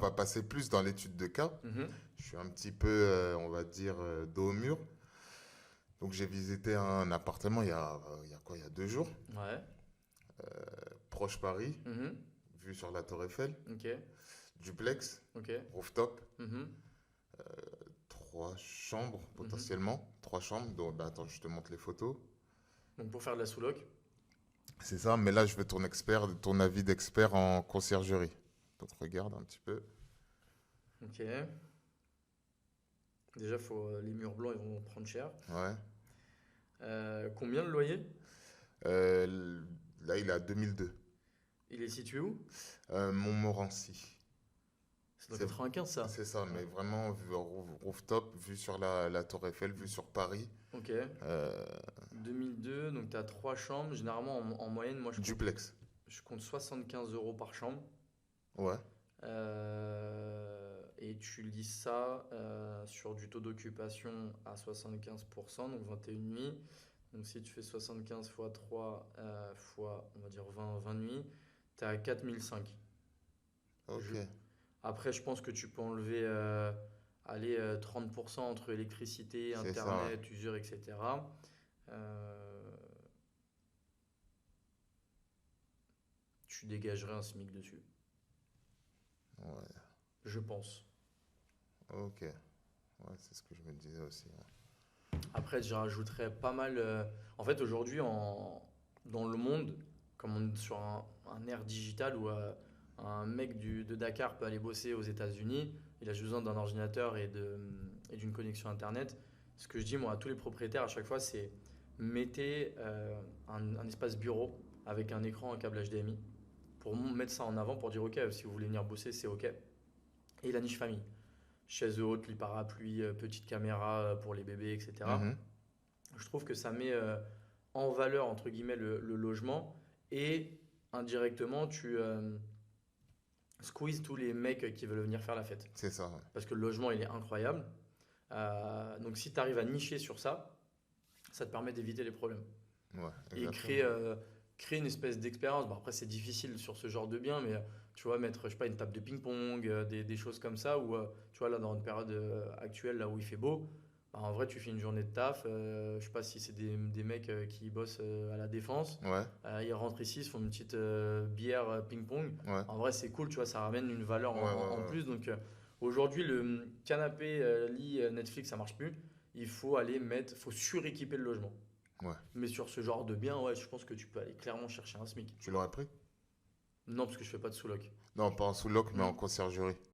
va passer plus dans l'étude de cas. Mhm. Je suis un petit peu, on va dire, dos au mur. Donc j'ai visité un appartement il y a quoi, il y a 2 jours, Ouais. proche Paris, Mhm. vue sur la Tour Eiffel, Ok. duplex, Ok. rooftop, Mhm. 3 chambres Mhm. potentiellement, 3 chambres. Donc, bah, attends, je te montre les photos. Donc pour faire de la sous-loc. C'est ça, mais là je veux ton avis d'expert en conciergerie. Donc regarde un petit peu. Ok. Déjà, les murs blancs, ils vont prendre cher. Ouais. Combien le loyer? Euh, Là il est à 2002. Il est situé où? Montmorency. C'est dans C'est 95, ça. c'est ça, Ouais. mais vraiment rooftop, vue sur la Tour Eiffel, vue sur Paris. Ok. Euh, 2002, donc tu as trois chambres. Généralement, en moyenne, moi, Duplex. je compte 75 euros par chambre. Ouais, Et tu lis ça sur du taux d'occupation à 75%, donc 21 nuits. Donc si tu fais 75 fois 3 fois, on va dire 20 nuits, tu es à 4005. ok, Je- Après, je pense que tu peux enlever allez, 30% entre électricité, c'est ça. internet, usure, etc. Euh, Tu dégagerais un SMIC dessus, Ouais, ouais, je pense. ok. Ouais, c'est ce que je me disais aussi. Ouais. Après, je rajouterais pas mal. En fait, aujourd'hui, dans le monde, comme on est sur un ère digital où un mec de Dakar peut aller bosser aux États-Unis, il a juste besoin d'un ordinateur et d'une connexion Internet. Ce que je dis, moi, à tous les propriétaires, à chaque fois, c'est mettez un espace bureau avec un écran, un câble HDMI pour mettre ça en avant, pour dire, OK, si vous voulez venir bosser, c'est OK. Et la niche famille. Chaise haute, lit parapluie, petite caméra pour les bébés, etc. Mhm. Je trouve que ça met en valeur, entre guillemets, le logement et indirectement, tu squeezes tous les mecs qui veulent venir faire la fête. C'est ça, ouais. Parce que le logement, il est incroyable. Donc si tu arrives à nicher sur ça, ça te permet d'éviter les problèmes. Ouais, Et exactement. créer une espèce d'expérience. Bon, après, c'est difficile sur ce genre de bien, mais tu vois, mettre, je sais pas, une table de ping-pong, des choses comme ça, où, tu vois, là, dans une période actuelle, là où il fait beau, bah, en vrai, tu fais une journée de taf. Je sais pas si c'est des mecs qui bossent à la défense. Ouais, Ils rentrent ici, ils se font une petite bière ping-pong. ouais, En vrai, c'est cool, tu vois, ça ramène une valeur ouais, ouais, en ouais. plus. Donc, aujourd'hui, le canapé, lit, Netflix, ça marche plus. Il faut faut suréquiper le logement. Ouais. Mais sur ce genre de bien, ouais, je pense que tu peux aller clairement chercher un SMIC. Tu l'aurais pris? Non, parce que je fais pas de sous-loc. Non, pas en sous-loc, mais en Hmm. conciergerie.